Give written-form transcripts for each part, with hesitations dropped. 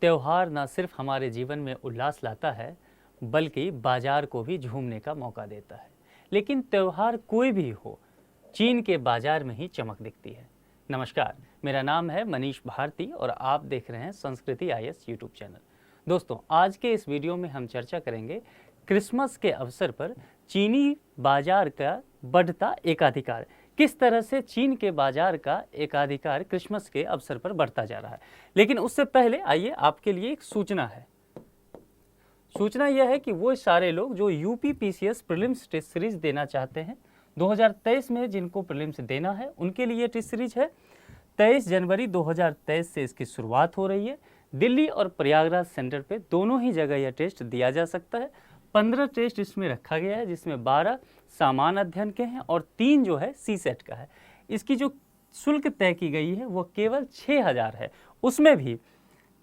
त्योहार न सिर्फ हमारे जीवन में उल्लास लाता है बल्कि बाजार को भी झूमने का मौका देता है। लेकिन त्योहार कोई भी हो, चीन के बाजार में ही चमक दिखती है। नमस्कार, मेरा नाम है मनीष भारती और आप देख रहे हैं संस्कृति IAS यूट्यूब चैनल। दोस्तों, आज के इस वीडियो में हम चर्चा करेंगे क्रिसमस के अवसर पर चीनी बाजार का बढ़ता एकाधिकार। किस तरह से चीन के बाजार का एकाधिकार क्रिसमस के अवसर पर बढ़ता जा रहा है। लेकिन उससे पहले आइए, आपके लिए एक सूचना है। सूचना यह है कि वो सारे लोग जो UPPCS प्रीलिम्स टेस्ट सीरीज देना चाहते हैं 2023 में, जिनको प्रीलिम्स देना है उनके लिए टेस्ट सीरीज है। 23 जनवरी 2023 से इसकी शुरुआत हो रही है। दिल्ली और प्रयागराज सेंटर पे दोनों ही जगह यह टेस्ट दिया जा सकता है। 15 टेस्ट इसमें रखा गया है, जिसमें 12 सामान्य अध्ययन के हैं और 3 जो है CSET का है। इसकी जो शुल्क तय की गई है वो केवल 6000 है। उसमें भी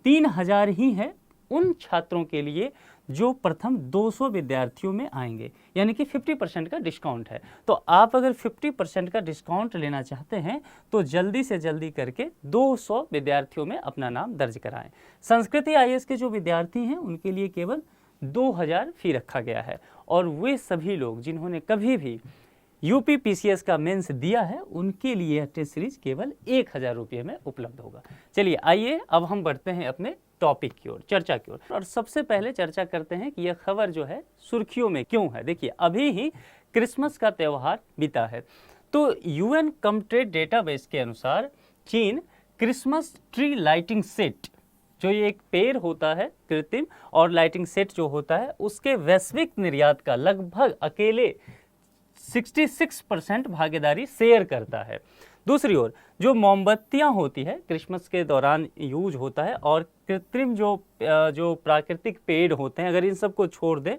3000 ही है उन छात्रों के लिए जो प्रथम 200 विद्यार्थियों में आएंगे, यानी कि 50% का डिस्काउंट है। तो आप अगर 50% का डिस्काउंट लेना चाहते हैं तो जल्दी से जल्दी करके 200 विद्यार्थियों में अपना नाम दर्ज कराएं। संस्कृति IAS के जो विद्यार्थी हैं उनके लिए केवल 2000 फी रखा गया है और वे सभी लोग जिन्होंने कभी भी UPPCS का मेंस दिया है उनके लिए यह टेस्ट सीरीज केवल 1000 रुपये में उपलब्ध होगा। चलिए आइए अब हम बढ़ते हैं अपने टॉपिक की ओर, चर्चा की ओर। और सबसे पहले चर्चा करते हैं कि यह खबर जो है सुर्खियों में क्यों है। देखिए, अभी ही क्रिसमस का त्यौहार बीता है तो UN कमट्रेड डेटाबेस के अनुसार चीन क्रिसमस ट्री लाइटिंग सेट, जो ये एक पेड़ होता है कृत्रिम, और लाइटिंग सेट जो होता है उसके वैश्विक निर्यात का लगभग अकेले 66% भागीदारी शेयर करता है। दूसरी ओर जो मोमबत्तियां होती है क्रिसमस के दौरान यूज होता है, और कृत्रिम जो प्राकृतिक पेड़ होते हैं, अगर इन सब को छोड़ दें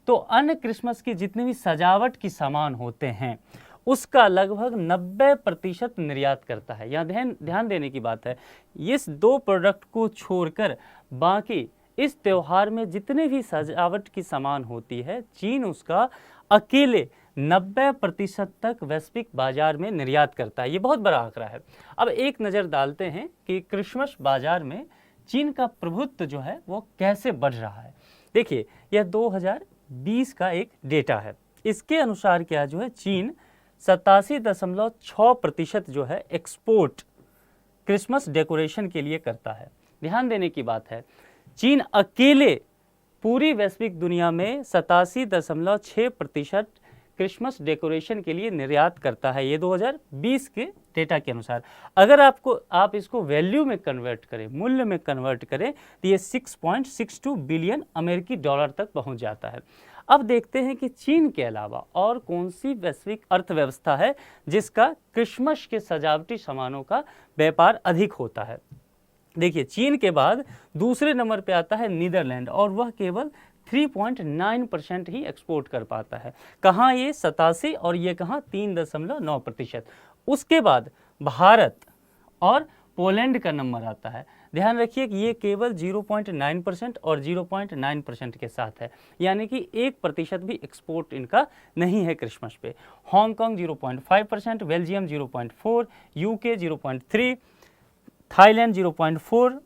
तो अन्य क्रिसमस की जितने भी सजावट की सामान होते हैं उसका लगभग 90% निर्यात करता है। यहाँ ध्यान देने की बात है, इस 2 प्रोडक्ट को छोड़कर बाकी इस त्यौहार में जितने भी सजावट की सामान होती है चीन उसका अकेले 90% तक वैश्विक बाजार में निर्यात करता है। ये बहुत बड़ा आंकड़ा है। अब एक नज़र डालते हैं कि क्रिसमस बाजार में चीन का प्रभुत्व जो है वो कैसे बढ़ रहा है। देखिए, यह 2020 का एक डेटा है। इसके अनुसार क्या जो है, चीन 87.6% जो है एक्सपोर्ट क्रिसमस डेकोरेशन के लिए करता है। ध्यान देने की बात है, चीन अकेले पूरी वैश्विक दुनिया में 87.6% क्रिसमस डेकोरेशन के लिए निर्यात करता है। ये 2020 के डेटा के अनुसार। अगर आप इसको वैल्यू में कन्वर्ट करें, मूल्य में कन्वर्ट करें, तो ये 6.62 बिलियन अमेरिकी डॉलर तक पहुंच जाता है। अब देखते हैं कि चीन के अलावा और कौन सी वैश्विक अर्थव्यवस्था है जिसका क्रिसमस के सजावटी सामानों का व्यापार अधिक होता है। देखिए, चीन के बाद दूसरे नंबर पे आता है नीदरलैंड, और वह केवल 3.9% ही एक्सपोर्ट कर पाता है। कहाँ ये 87 और ये कहाँ 3.9%। उसके बाद भारत और पोलैंड का नंबर आता है। ध्यान रखिए कि ये केवल 0.9% और 0.9% के साथ है, यानी कि 1% भी एक्सपोर्ट इनका नहीं है क्रिसमस पे। Hong Kong 0.5%, Belgium 0.4%, UK 0.3%, Thailand 0.4%,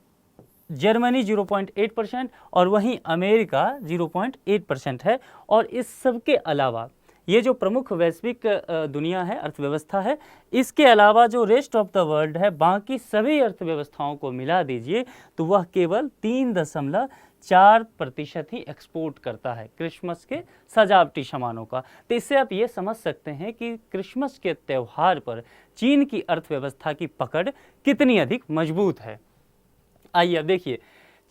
Germany 0.8% और वहीं अमेरिका 0.8% है। और इस सब के अलावा ये जो प्रमुख वैश्विक दुनिया है, अर्थव्यवस्था है, इसके अलावा जो रेस्ट ऑफ द वर्ल्ड है, बाकी सभी अर्थव्यवस्थाओं को मिला दीजिए तो वह केवल 3.4% ही एक्सपोर्ट करता है क्रिसमस के सजावटी सामानों का। तो इससे आप ये समझ सकते हैं कि क्रिसमस के त्यौहार पर चीन की अर्थव्यवस्था की पकड़ कितनी अधिक मजबूत है। आइए अब देखिए,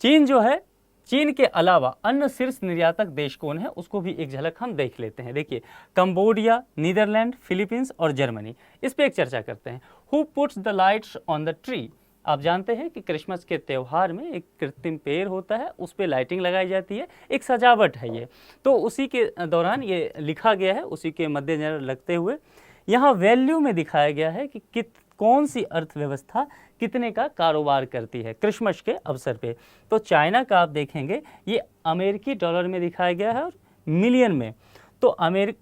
चीन जो है, चीन के अलावा अन्य शीर्ष निर्यातक देश कौन है उसको भी एक झलक हम देख लेते हैं। देखिए, कंबोडिया, नीदरलैंड, फिलीपींस और जर्मनी, इस पे एक चर्चा करते हैं। Who puts the lights on the tree. आप जानते हैं कि क्रिसमस के त्यौहार में एक कृत्रिम पेड़ होता है, उस पे लाइटिंग लगाई जाती है, एक सजावट है ये। तो उसी के दौरान ये लिखा गया है, उसी के मद्देनजर लगते हुए यहाँ वैल्यू में दिखाया गया है कि कौन सी अर्थव्यवस्था कितने का कारोबार करती है क्रिसमस के अवसर पे। तो चाइना का आप देखेंगे ये अमेरिकी डॉलर में दिखाया गया है और मिलियन में। तो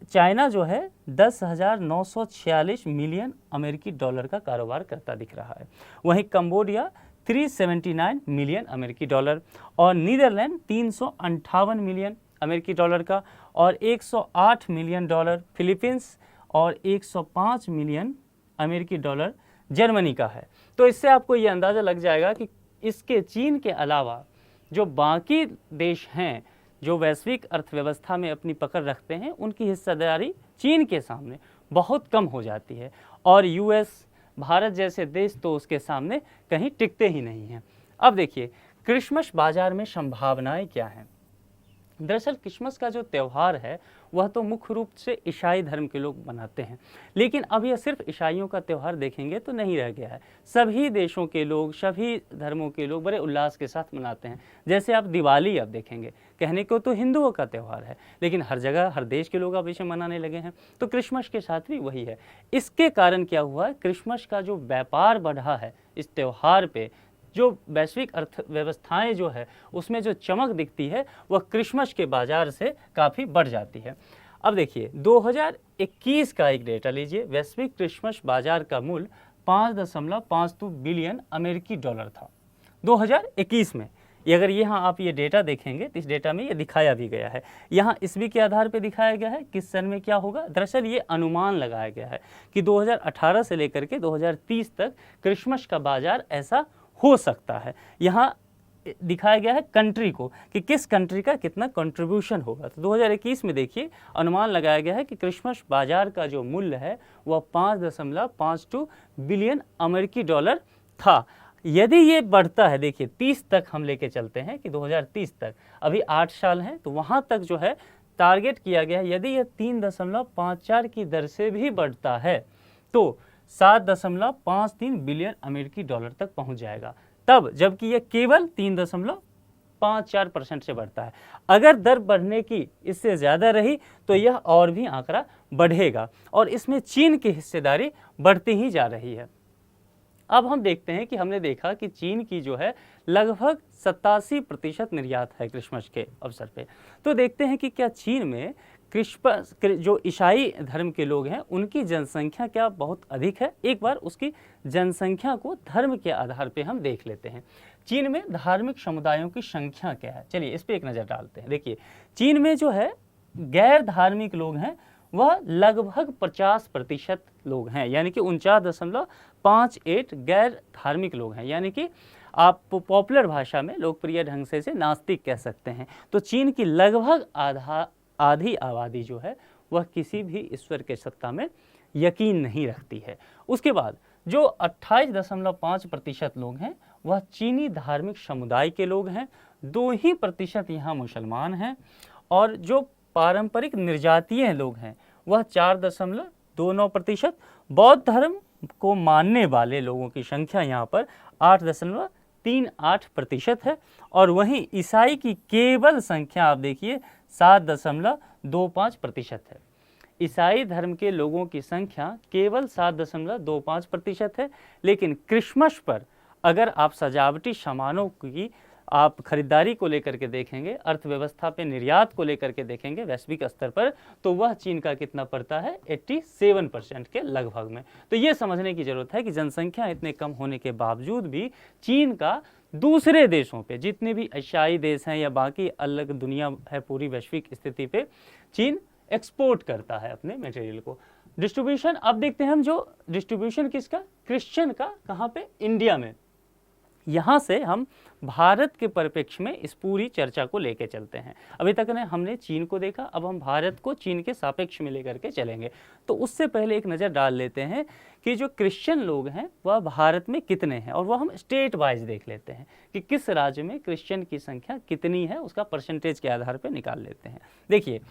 चाइना जो है 10,946 मिलियन अमेरिकी डॉलर का कारोबार करता दिख रहा है। वहीं कंबोडिया 379 मिलियन अमेरिकी डॉलर, और नीदरलैंड 358 मिलियन अमेरिकी डॉलर का, और 108 मिलियन डॉलर फिलीपींस, और 105 मिलियन अमेरिकी डॉलर जर्मनी का है। तो इससे आपको ये अंदाज़ा लग जाएगा कि इसके चीन के अलावा जो बाकी देश हैं जो वैश्विक अर्थव्यवस्था में अपनी पकड़ रखते हैं, उनकी हिस्सेदारी चीन के सामने बहुत कम हो जाती है, और यूएस, भारत जैसे देश तो उसके सामने कहीं टिकते ही नहीं हैं। अब देखिए क्रिसमस बाजार में संभावनाएं क्या हैं। दरअसल क्रिसमस का जो त्यौहार है वह तो मुख्य रूप से ईसाई धर्म के लोग मनाते हैं, लेकिन अब यह सिर्फ ईसाइयों का त्यौहार देखेंगे तो नहीं रह गया है। सभी देशों के लोग, सभी धर्मों के लोग बड़े उल्लास के साथ मनाते हैं। जैसे आप दिवाली अब देखेंगे, कहने को तो हिंदुओं का त्यौहार है, लेकिन हर जगह हर देश के लोग अब इसे मनाने लगे हैं। तो क्रिसमस के साथ भी वही है। इसके कारण क्या हुआ है, क्रिसमस का जो व्यापार बढ़ा है इस त्यौहार पे, जो वैश्विक अर्थव्यवस्थाएं जो है उसमें जो चमक दिखती है वह क्रिसमस के बाजार से काफ़ी बढ़ जाती है। अब देखिए 2021 का एक डेटा लीजिए। वैश्विक क्रिसमस बाजार का मूल्य 5.52 बिलियन अमेरिकी डॉलर था 2021 में। अगर यहाँ आप ये डेटा देखेंगे तो इस डेटा में ये दिखाया भी गया है। यहाँ ईस्वी के आधार पर दिखाया गया है किस सन में क्या होगा। दरअसल ये अनुमान लगाया गया है कि 2018 से लेकर के 2030 तक क्रिसमस का बाजार ऐसा हो सकता है। यहाँ दिखाया गया है कंट्री को कि किस कंट्री का कितना कंट्रीब्यूशन होगा। तो 2021 में देखिए अनुमान लगाया गया है कि क्रिसमस बाजार का जो मूल्य है वह 5.52 बिलियन अमेरिकी डॉलर था। यदि ये बढ़ता है, देखिए 30 तक हम लेके चलते हैं कि 2030 तक, अभी 8 साल हैं, तो वहाँ तक जो है टारगेट किया गया है। यदि यह 3.54 की दर से भी बढ़ता है तो 7.53 बिलियन अमेरिकी डॉलर तक पहुंच जाएगा तब, जबकि यह केवल 3.54% से बढ़ता है। अगर दर बढ़ने की इससे ज़्यादा रही तो यह और भी आंकड़ा बढ़ेगा, और इसमें चीन की हिस्सेदारी बढ़ती ही जा रही है। अब हम देखते हैं कि हमने देखा कि चीन की जो है लगभग 87% निर्यात है क्रिसमस के अवसर पे। तो देखते हैं कि क्या चीन में क्रिसमस जो ईसाई धर्म के लोग हैं उनकी जनसंख्या क्या बहुत अधिक है। एक बार उसकी जनसंख्या को धर्म के आधार पे हम देख लेते हैं। चीन में धार्मिक समुदायों की संख्या क्या है, चलिए इस पे एक नज़र डालते हैं। देखिए चीन में जो है गैर धार्मिक लोग हैं वह लगभग 50% लोग हैं, यानी कि 49.58 गैर धार्मिक लोग हैं, यानी कि आप पॉपुलर भाषा में लोकप्रिय ढंग से इसे नास्तिक कह सकते हैं। तो चीन की लगभग आधी आबादी जो है वह किसी भी ईश्वर के सत्ता में यकीन नहीं रखती है। उसके बाद जो 28.5% लोग हैं वह चीनी धार्मिमिक समुदाय के लोग हैं। 2% यहाँ मुसलमान हैं, और जो पारंपरिक निर्जातीय लोग हैं वह 4.29%। बौद्ध धर्म को मानने वाले लोगों की संख्या यहाँ पर 8.38% है, और वहीं ईसाई की केवल संख्या आप देखिए 7.25% है। ईसाई धर्म के लोगों की संख्या केवल 7.25% है। लेकिन क्रिसमस पर अगर आप सजावटी सामानों की आप खरीदारी को लेकर के देखेंगे, अर्थव्यवस्था पे निर्यात को लेकर के देखेंगे वैश्विक स्तर पर, तो वह चीन का कितना पड़ता है, 87% के लगभग में। तो ये समझने की जरूरत है कि जनसंख्या इतने कम होने के बावजूद भी चीन का दूसरे देशों पे, जितने भी एशियाई देश हैं या बाकी अलग दुनिया है पूरी वैश्विक स्थिति पे, चीन एक्सपोर्ट करता है अपने मटेरियल को। डिस्ट्रीब्यूशन अब देखते हैं हम, जो डिस्ट्रीब्यूशन किसका, क्रिश्चियन का, कहाँ पे, इंडिया में। यहाँ से हम भारत के परिप्रेक्ष्य में इस पूरी चर्चा को लेकर चलते हैं। अभी तक हमने चीन को देखा, अब हम भारत को चीन के सापेक्ष में लेकर के चलेंगे। तो उससे पहले एक नज़र डाल लेते हैं कि जो क्रिश्चियन लोग हैं वह भारत में कितने हैं, और वह हम स्टेट वाइज देख लेते हैं कि किस राज्य में क्रिश्चियन की संख्या कितनी है, उसका परसेंटेज के आधार पर निकाल लेते हैं। देखिए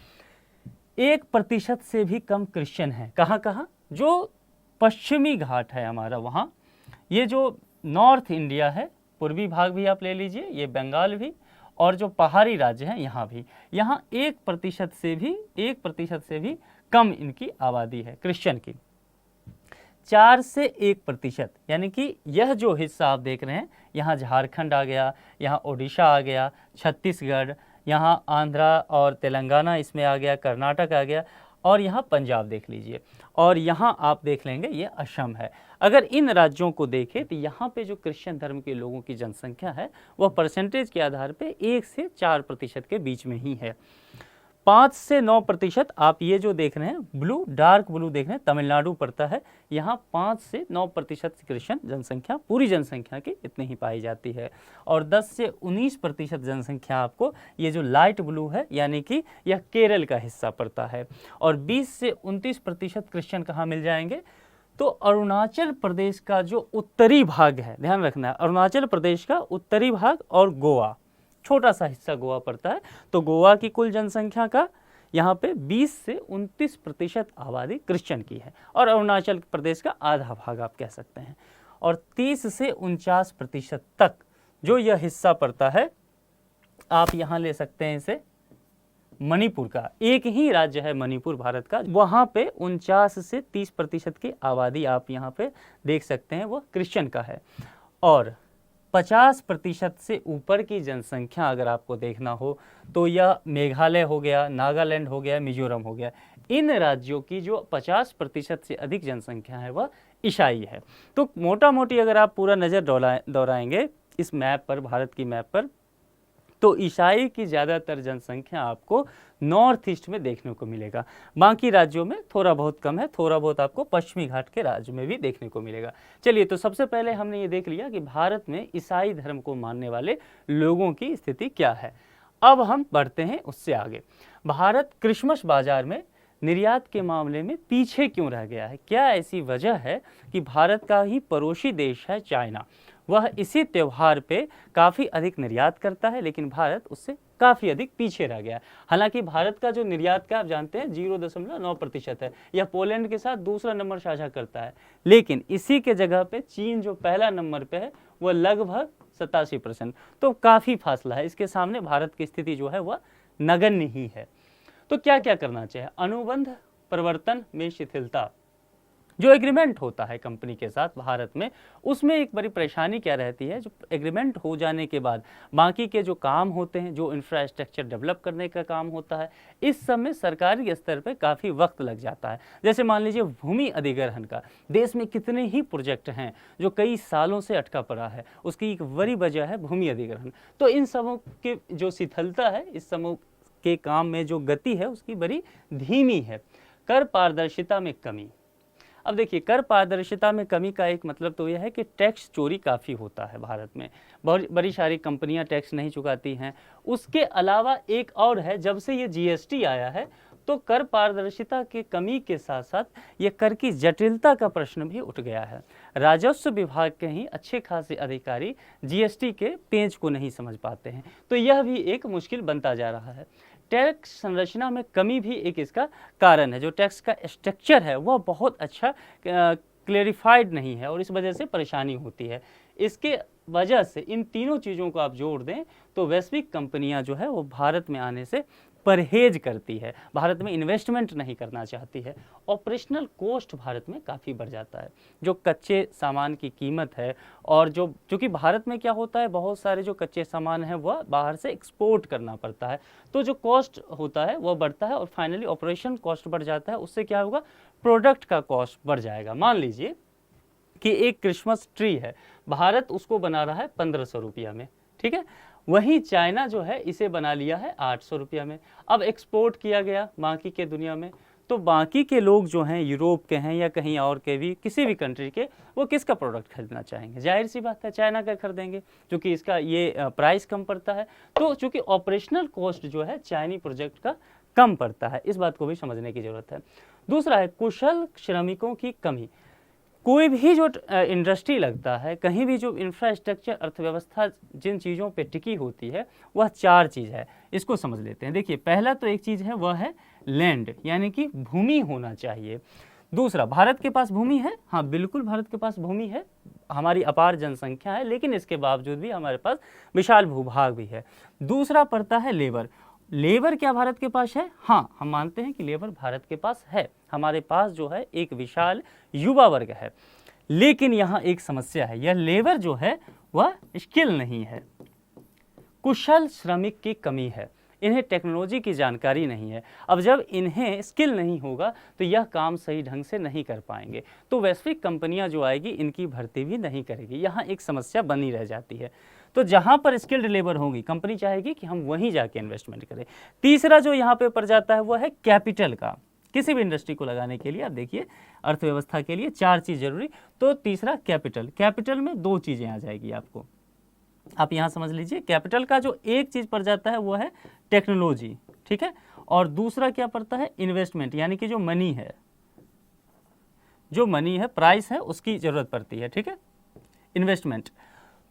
1% से भी कम क्रिश्चियन हैं कहाँ कहाँ, जो पश्चिमी घाट है हमारा वहाँ, ये जो नॉर्थ इंडिया है, पूर्वी भाग भी आप ले लीजिए, ये बंगाल भी, और जो पहाड़ी राज्य हैं यहाँ भी, यहाँ 1% से भी कम इनकी आबादी है क्रिश्चियन की। 4 से 1%, यानी कि यह जो हिस्सा आप देख रहे हैं, यहाँ झारखंड आ गया, यहाँ ओडिशा आ गया, छत्तीसगढ़, यहाँ आंध्रा और तेलंगाना इसमें आ गया, कर्नाटक आ गया, और यहाँ पंजाब देख लीजिए, और यहाँ आप देख लेंगे ये असम है। अगर इन राज्यों को देखें तो यहाँ पे जो क्रिश्चियन धर्म के लोगों की जनसंख्या है वह परसेंटेज के आधार पे 1 से 4% के बीच में ही है। 5 से 9% आप ये जो देख रहे हैं ब्लू, डार्क ब्लू देख रहे हैं, तमिलनाडु पड़ता है। यहाँ 5 से 9% क्रिश्चियन जनसंख्या पूरी जनसंख्या की इतनी ही पाई जाती है। और 10 से 19% जनसंख्या आपको ये जो लाइट ब्लू है यानी कि यह केरल का हिस्सा पड़ता है। और 20 से 29% क्रिश्चियन कहाँ मिल जाएंगे, तो अरुणाचल प्रदेश का जो उत्तरी भाग है, ध्यान रखना है, अरुणाचल प्रदेश का उत्तरी भाग और गोवा, छोटा सा हिस्सा गोवा पड़ता है। तो गोवा की कुल जनसंख्या का यहाँ पे 20 से 29% आबादी क्रिश्चियन की है, और अरुणाचल प्रदेश का आधा भाग आप कह सकते हैं। और 30 से 49% तक जो यह हिस्सा पड़ता है, आप यहाँ ले सकते हैं इसे मणिपुर का, एक ही राज्य है मणिपुर भारत का, वहाँ पे 49 से 30% की आबादी आप यहाँ पे देख सकते हैं, वो क्रिश्चियन का है। और 50% से ऊपर की जनसंख्या अगर आपको देखना हो तो यह मेघालय हो गया, नागालैंड हो गया, मिजोरम हो गया, इन राज्यों की जो 50% से अधिक जनसंख्या है वह ईसाई है। तो मोटा मोटी अगर आप पूरा नज़र दौड़ाएंगे इस मैप पर, भारत की मैप पर, तो ईसाई की ज़्यादातर जनसंख्या आपको नॉर्थ ईस्ट में देखने को मिलेगा। बाकी राज्यों में थोड़ा बहुत कम है, थोड़ा बहुत आपको पश्चिमी घाट के राज्यों में भी देखने को मिलेगा। चलिए, तो सबसे पहले हमने ये देख लिया कि भारत में ईसाई धर्म को मानने वाले लोगों की स्थिति क्या है। अब हम बढ़ते हैं उससे आगे। भारत क्रिसमस बाजार में निर्यात के मामले में पीछे क्यों रह गया है? क्या ऐसी वजह है कि भारत का ही पड़ोसी देश है चाइना, वह इसी त्यौहार पे काफ़ी अधिक निर्यात करता है, लेकिन भारत उससे काफ़ी अधिक पीछे रह गया है। हालांकि भारत का जो निर्यात का आप जानते हैं 0.9% है, यह पोलैंड के साथ दूसरा नंबर साझा करता है, लेकिन इसी के जगह पे चीन जो पहला नंबर पे है वह लगभग 87%। तो काफ़ी फासला है, इसके सामने भारत की स्थिति जो है वह नगण्य ही है। तो क्या क्या करना चाहिए? अनुबंध परिवर्तन में शिथिलता, जो एग्रीमेंट होता है कंपनी के साथ भारत में, उसमें एक बड़ी परेशानी क्या रहती है, जो एग्रीमेंट हो जाने के बाद बाकी के जो काम होते हैं, जो इंफ्रास्ट्रक्चर डेवलप करने का काम होता है, इस सब में सरकारी स्तर पे काफ़ी वक्त लग जाता है। जैसे मान लीजिए भूमि अधिग्रहण का, देश में कितने ही प्रोजेक्ट हैं जो कई सालों से अटका पड़ा है, उसकी एक बड़ी वजह है भूमि अधिग्रहण। तो इन सबों की जो शिथिलता है, इस समूह के काम में जो गति है उसकी बड़ी धीमी है। कर पारदर्शिता में कमी। अब देखिए, कर पारदर्शिता में कमी का एक मतलब तो यह है कि टैक्स चोरी काफ़ी होता है भारत में, बड़ी सारी कंपनियां टैक्स नहीं चुकाती हैं। उसके अलावा एक और है, जब से ये जीएसटी आया है तो कर पारदर्शिता की कमी के साथ साथ ये कर की जटिलता का प्रश्न भी उठ गया है। राजस्व विभाग के ही अच्छे खासे अधिकारी जीएसटी के पेंच को नहीं समझ पाते हैं, तो यह भी एक मुश्किल बनता जा रहा है। टैक्स संरचना में कमी भी एक इसका कारण है, जो टैक्स का स्ट्रक्चर है वह बहुत अच्छा क्लेरिफाइड नहीं है और इस वजह से परेशानी होती है। इसके वजह से इन तीनों चीज़ों को आप जोड़ दें तो वैश्विक कंपनियां जो है वो भारत में आने से परहेज करती है, भारत में इन्वेस्टमेंट नहीं करना चाहती है। ऑपरेशनल कॉस्ट भारत में काफ़ी बढ़ जाता है, जो कच्चे सामान की कीमत है, और जो चूँकि भारत में क्या होता है, बहुत सारे जो कच्चे सामान हैं वह बाहर से एक्सपोर्ट करना पड़ता है, तो जो कॉस्ट होता है वह बढ़ता है और फाइनली ऑपरेशन कॉस्ट बढ़ जाता है। उससे क्या होगा, प्रोडक्ट का कॉस्ट बढ़ जाएगा। मान लीजिए कि एक क्रिसमस ट्री है, भारत उसको बना रहा है 1500 रुपया में, ठीक है, वहीं चाइना जो है इसे बना लिया है 800 रुपया में। अब एक्सपोर्ट किया गया बाकी के दुनिया में, तो बाकी के लोग जो हैं, यूरोप के हैं या कहीं और के भी, किसी भी कंट्री के, वो किसका प्रोडक्ट खरीदना चाहेंगे? जाहिर सी बात है चाइना का खरीदेंगे, क्योंकि इसका ये प्राइस कम पड़ता है। तो चूँकि ऑपरेशनल कॉस्ट जो है चाइनी प्रोजेक्ट का कम पड़ता है, इस बात को भी समझने की ज़रूरत है। दूसरा है कुशल श्रमिकों की कमी। कोई भी जो इंडस्ट्री लगता है, कहीं भी जो इंफ्रास्ट्रक्चर, अर्थव्यवस्था जिन चीज़ों पे टिकी होती है वह 4 चीज़ है, इसको समझ लेते हैं। देखिए, पहला तो एक चीज़ है वह है लैंड, यानी कि भूमि होना चाहिए। दूसरा, भारत के पास भूमि है, हाँ बिल्कुल भारत के पास भूमि है, हमारी अपार जनसंख्या है, लेकिन इसके बावजूद भी हमारे पास विशाल भूभाग भी है। दूसरा पड़ता है लेबर। लेबर क्या भारत के पास है? हाँ, हम मानते हैं कि लेबर भारत के पास है, हमारे पास जो है एक विशाल युवा वर्ग है, लेकिन यहाँ एक समस्या है, यह लेबर जो है वह स्किल नहीं है, कुशल श्रमिक की कमी है। इन्हें टेक्नोलॉजी की जानकारी नहीं है। अब जब इन्हें स्किल नहीं होगा तो यह काम सही ढंग से नहीं कर पाएंगे, तो वैश्विक कंपनियां जो आएगी इनकी भर्ती भी नहीं करेगी। यहाँ एक समस्या बनी रह जाती है। तो जहाँ पर स्किल्ड लेबर होगी कंपनी चाहेगी कि हम वहीं जाके इन्वेस्टमेंट करें। तीसरा जो यहाँ पे पड़ जाता है वह है कैपिटल का। किसी भी इंडस्ट्री को लगाने के लिए आप देखिए अर्थव्यवस्था के लिए 4 चीज़ जरूरी। तो तीसरा कैपिटल, कैपिटल में 2 चीज़ें आ जाएगी आपको, आप यहाँ समझ लीजिए। कैपिटल का जो एक चीज़ पड़ जाता है वो है टेक्नोलॉजी, ठीक है, और दूसरा क्या पड़ता है इन्वेस्टमेंट, यानी कि जो मनी है, जो मनी है प्राइस है उसकी ज़रूरत पड़ती है, ठीक है, इन्वेस्टमेंट।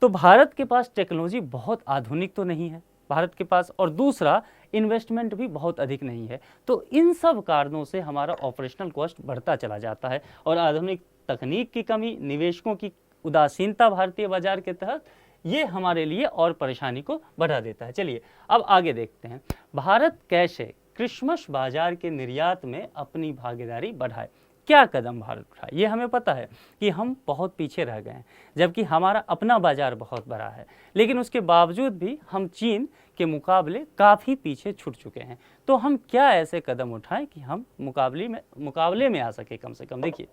तो भारत के पास टेक्नोलॉजी बहुत आधुनिक तो नहीं है भारत के पास, और दूसरा इन्वेस्टमेंट भी बहुत अधिक नहीं है। तो इन सब कारणों से हमारा ऑपरेशनल कॉस्ट बढ़ता चला जाता है, और आधुनिक तकनीक की कमी, निवेशकों की उदासीनता भारतीय बाजार के तहत, ये हमारे लिए और परेशानी को बढ़ा देता है। चलिए अब आगे देखते हैं, भारत कैसे क्रिसमस बाजार के निर्यात में अपनी भागीदारी बढ़ाए। क्या कदम भारत उठाए, ये हमें पता है कि हम बहुत पीछे रह गए हैं, जबकि हमारा अपना बाजार बहुत बड़ा है, लेकिन उसके बावजूद भी हम चीन के मुकाबले काफ़ी पीछे छूट चुके हैं। तो हम क्या ऐसे कदम उठाएं कि हम मुकाबले में आ सके कम से कम। देखिए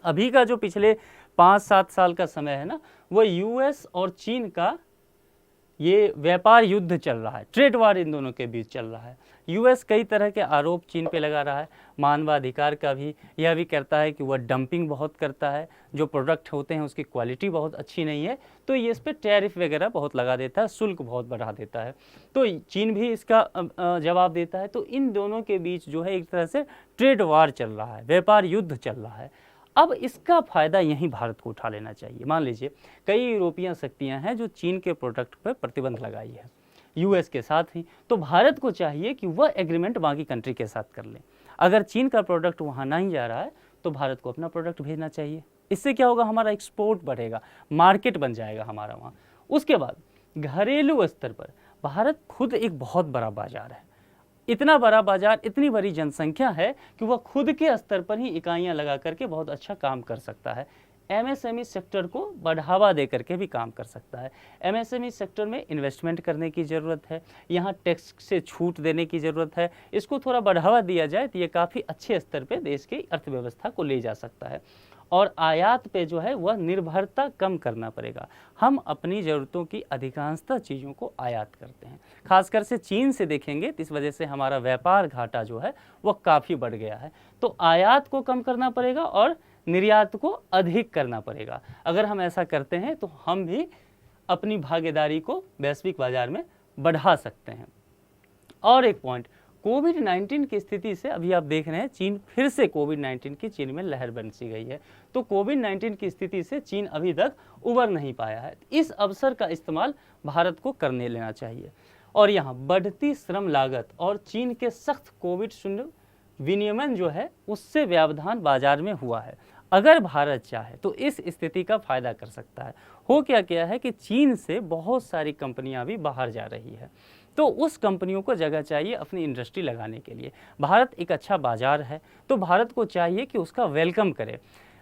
अभी का जो पिछले 5-7 साल का समय है ना, वो यूएस और चीन का ये व्यापार युद्ध चल रहा है, ट्रेड वार इन दोनों के बीच चल रहा है। यूएस कई तरह के आरोप चीन पे लगा रहा है, मानवाधिकार का भी, यह भी कहता है कि वह डंपिंग बहुत करता है, जो प्रोडक्ट होते हैं उसकी क्वालिटी बहुत अच्छी नहीं है, तो ये इस पर टैरिफ वगैरह बहुत लगा देता है, शुल्क बहुत बढ़ा देता है। तो चीन भी इसका जवाब देता है। तो इन दोनों के बीच जो है एक तरह से ट्रेड वार चल रहा है, व्यापार युद्ध चल रहा है। अब इसका फ़ायदा यहीं भारत को उठा लेना चाहिए। मान लीजिए कई यूरोपीय शक्तियां हैं जो चीन के प्रोडक्ट पर प्रतिबंध लगाई है यूएस के साथ ही, तो भारत को चाहिए कि वह एग्रीमेंट बाकी कंट्री के साथ कर ले। अगर चीन का प्रोडक्ट वहाँ नहीं जा रहा है तो भारत को अपना प्रोडक्ट भेजना चाहिए। इससे क्या होगा, हमारा एक्सपोर्ट बढ़ेगा, मार्केट बन जाएगा हमारा वहाँ। उसके बाद घरेलू स्तर पर भारत खुद एक बहुत बड़ा बाजार है, इतना बड़ा बाजार, इतनी बड़ी जनसंख्या है कि वह खुद के स्तर पर ही इकाइयां लगा करके बहुत अच्छा काम कर सकता है। एमएसएमई सेक्टर को बढ़ावा दे करके भी काम कर सकता है। एमएसएमई सेक्टर में इन्वेस्टमेंट करने की ज़रूरत है, यहाँ टैक्स से छूट देने की ज़रूरत है, इसको थोड़ा बढ़ावा दिया जाए तो ये काफ़ी अच्छे स्तर पे देश की अर्थव्यवस्था को ले जा सकता है। और आयात पे जो है वह निर्भरता कम करना पड़ेगा। हम अपनी ज़रूरतों की अधिकांशतः चीज़ों को आयात करते हैं, खासकर से चीन से देखेंगे, तो इस वजह से हमारा व्यापार घाटा जो है वह काफ़ी बढ़ गया है। तो आयात को कम करना पड़ेगा और निर्यात को अधिक करना पड़ेगा। अगर हम ऐसा करते हैं तो हम भी अपनी भागीदारी को वैश्विक बाजार में बढ़ा सकते हैं। और एक पॉइंट, कोविड-19 की स्थिति से अभी आप देख रहे हैं चीन फिर से कोविड-19 की चीन में लहर बन सी गई है। तो कोविड-19 की स्थिति से चीन अभी तक उबर नहीं पाया है। इस अवसर का इस्तेमाल भारत को करने लेना चाहिए। और यहाँ बढ़ती श्रम लागत और चीन के सख्त कोविड शून्य विनियमन जो है उससे व्यवधान बाजार में हुआ है। अगर भारत चाहे तो इस स्थिति का फायदा कर सकता है। हो क्या है कि चीन से बहुत सारी कंपनियां भी बाहर जा रही है, तो उस कंपनियों को जगह चाहिए अपनी इंडस्ट्री लगाने के लिए। भारत एक अच्छा बाजार है, तो भारत को चाहिए कि उसका वेलकम करे।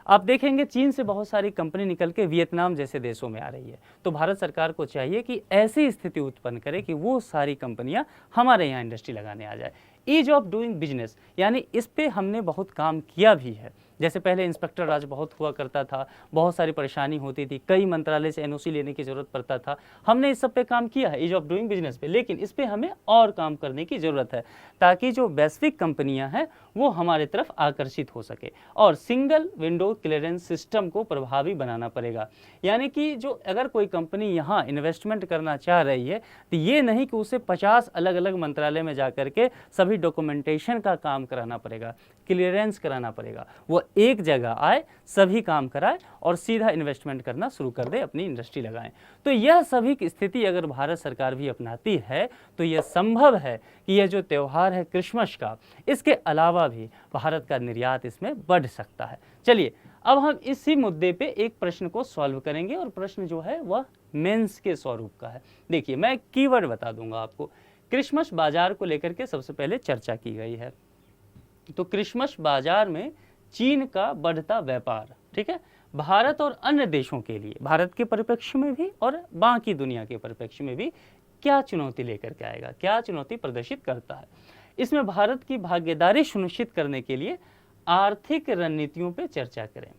आप देखेंगे चीन से बहुत सारी कंपनी निकल के वियतनाम जैसे देशों में आ रही है, तो भारत सरकार को चाहिए कि ऐसी स्थिति उत्पन्न करे कि वो सारी कंपनियां हमारे यहाँ इंडस्ट्री लगाने आ जाए। ईज ऑफ डूइंग बिजनेस, यानी इस पे हमने बहुत काम किया भी है। जैसे पहले इंस्पेक्टर राज बहुत हुआ करता था, बहुत सारी परेशानी होती थी, कई मंत्रालय से एनओसी लेने की ज़रूरत पड़ता था। हमने इस सब पे काम किया है, ईज ऑफ डूइंग बिजनेस पे, लेकिन इस पे हमें और काम करने की ज़रूरत है ताकि जो वैश्विक कंपनियां हैं वो हमारे तरफ आकर्षित हो सके। और सिंगल विंडो क्लियरेंस सिस्टम को प्रभावी बनाना पड़ेगा, यानी कि जो अगर कोई कंपनी यहाँ इन्वेस्टमेंट करना चाह रही है तो ये नहीं कि उसे 50 अलग अलग मंत्रालय में जा करके सभी डॉक्यूमेंटेशन का काम कराना पड़ेगा, क्लियरेंस कराना पड़ेगा। वो एक जगह आए, सभी काम कराए और सीधा इन्वेस्टमेंट करना शुरू कर दे, अपनी इंडस्ट्री लगाएं। तो यह सभी की स्थिति अगर भारत सरकार भी अपनाती है तो यह संभव है कि यह जो त्यौहार है क्रिसमस का, इसके अलावा भी भारत का निर्यात इसमें बढ़ सकता है। चलिए अब हम इसी मुद्दे पे एक प्रश्न को सॉल्व करेंगे, और प्रश्न जो है वह मेंस के स्वरूप का है। देखिए मैं कीवर्ड बता दूंगा आपको। क्रिसमस बाजार को लेकर के सबसे पहले चर्चा की गई है। तो क्रिसमस बाजार में चीन का बढ़ता व्यापार, ठीक है, भारत और अन्य देशों के लिए, भारत के परिप्रेक्ष्य में भी और बाकी दुनिया के परिप्रेक्ष्य में भी क्या चुनौती लेकर के आएगा, क्या चुनौती प्रदर्शित करता है। इसमें भारत की भागीदारी सुनिश्चित करने के लिए आर्थिक रणनीतियों पे चर्चा करें।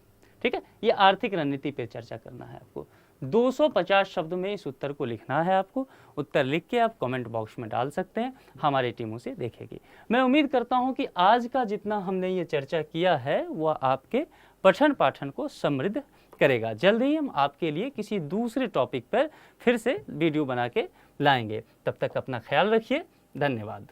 ठीक है, ये आर्थिक रणनीति पे चर्चा करना है आपको। 250 शब्द में इस उत्तर को लिखना है आपको। उत्तर लिख के आप कमेंट बॉक्स में डाल सकते हैं, हमारी टीम उसे देखेगी। मैं उम्मीद करता हूं कि आज का जितना हमने ये चर्चा किया है वह आपके पठन पाठन को समृद्ध करेगा। जल्द ही हम आपके लिए किसी दूसरे टॉपिक पर फिर से वीडियो बना के लाएंगे। तब तक अपना ख्याल रखिए। धन्यवाद।